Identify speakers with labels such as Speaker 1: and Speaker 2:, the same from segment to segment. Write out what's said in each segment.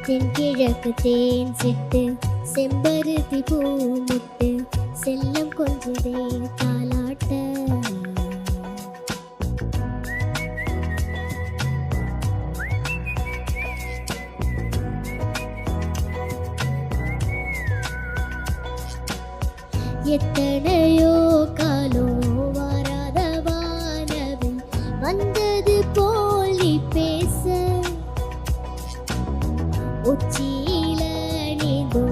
Speaker 1: தென்கிழக்கு தேன் சிட்டு செம்பருத்தி பூ முட்டு செல்லம் கொஞ்சதே தாலாட்ட எத்தனையோ காலோ வாராத வானவில் வந்தது போலி பேச உச்சியில நீந்தோ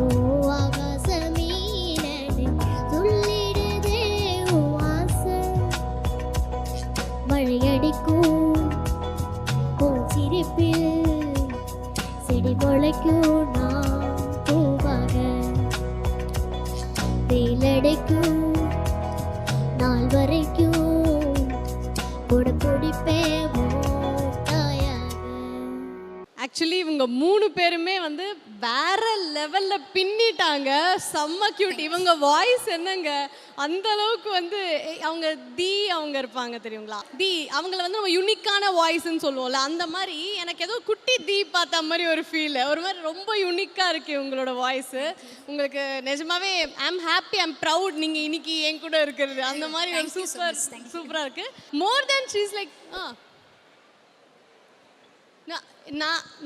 Speaker 1: ஆகாசமீனு துள்ளிடுதே ஆசை மழையடிக்கும் பூச்சிரிப்பில் செடி முளைக்கும் நான் பூவாக வெயிலடைக்கும் நாள் வரைக்கும் கூட பிடிப்பேன்
Speaker 2: ஆக்சுவலி இவங்க 3 பேருமே வந்து வேற லெவல்ல பின்னிட்டாங்க. செம்ம கியூட். இவங்க வாய்ஸ் என்னங்க அந்த அளவுக்கு வந்து அவங்க அவங்க இருப்பாங்க தெரியுங்களா? அவங்கள வந்து நம்ம யூனிக்கான வாய்ஸ்ன்னு சொல்லுவோம்ல, அந்த மாதிரி எனக்கு ஏதோ குட்டி பார்த்த மாதிரி ஒரு ஃபீல். ஒரு மாதிரி ரொம்ப யூனிக்காக இருக்கு உங்களோட வாய்ஸ். உங்களுக்கு நிஜமாவே I am happy, I am proud நீங்க இன்னைக்கு என் கூட இருக்கிறது. அந்த மாதிரி ஒரு சூப்பராக இருக்கு. மோர் தென் ஷீ இஸ் லைக்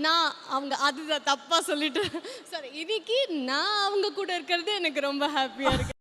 Speaker 2: நான் அவங்க அதுதான் தப்பாக சொல்லிட்டு சாரி, இன்னைக்கு நான் அவங்க கூட இருக்கிறது எனக்கு ரொம்ப ஹாப்பியாக இருக்கு.